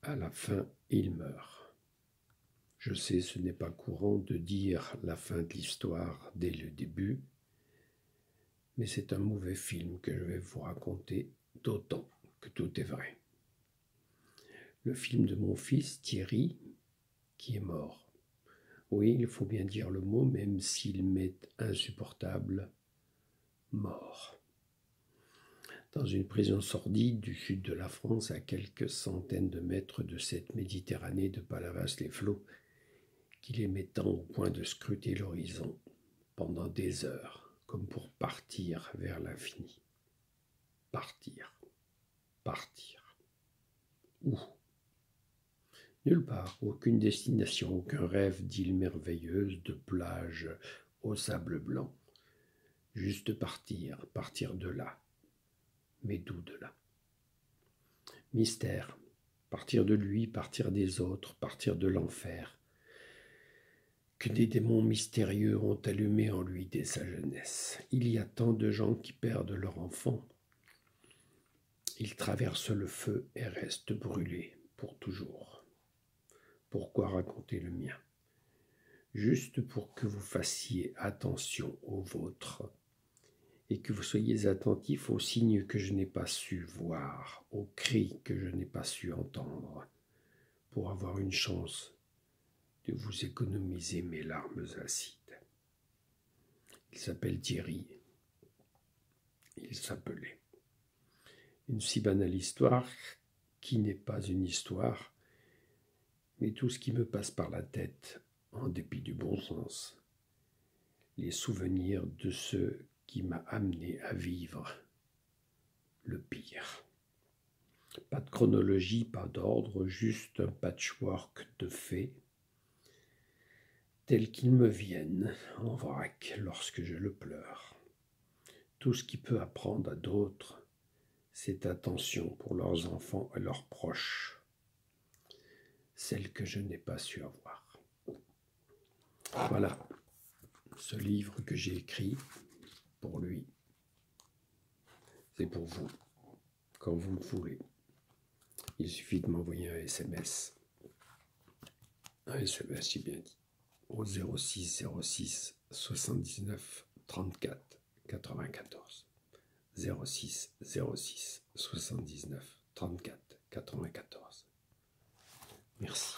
À la fin, il meurt. Je sais, ce n'est pas courant de dire la fin de l'histoire dès le début, mais c'est un mauvais film que je vais vous raconter, d'autant que tout est vrai. Le film de mon fils, Thierry, qui est mort. Oui, il faut bien dire le mot, même s'il m'est insupportable, mort. Dans une prison sordide du sud de la France, à quelques centaines de mètres de cette Méditerranée de Palavas-les-Flots, qu'il aimait tant au point de scruter l'horizon pendant des heures, comme pour partir vers l'infini. Partir, partir. Où? Nulle part, aucune destination, aucun rêve d'île merveilleuse, de plage au sable blanc. Juste partir, partir de là. Mais d'où de là? Mystère, partir de lui, partir des autres, partir de l'enfer, que des démons mystérieux ont allumé en lui dès sa jeunesse. Il y a tant de gens qui perdent leur enfant. Ils traversent le feu et restent brûlés pour toujours. Pourquoi raconter le mien? Juste pour que vous fassiez attention aux vôtres et que vous soyez attentifs aux signes que je n'ai pas su voir, aux cris que je n'ai pas su entendre, pour avoir une chance de vous économiser mes larmes acides. Il s'appelle Thierry. Il s'appelait. Une si banale histoire qui n'est pas une histoire, mais tout ce qui me passe par la tête, en dépit du bon sens, les souvenirs de ce qui m'a amené à vivre le pire. Pas de chronologie, pas d'ordre, juste un patchwork de faits, tels qu'ils me viennent en vrac lorsque je le pleure. Tout ce qui peut apprendre à d'autres, c'est attention pour leurs enfants et leurs proches, celle que je n'ai pas su avoir. Voilà, ce livre que j'ai écrit pour lui, c'est pour vous, quand vous le voulez. Il suffit de m'envoyer un SMS. Un SMS, j'ai bien dit. Au 06 06 79 34 94. 06 06 79 34 94. Merci.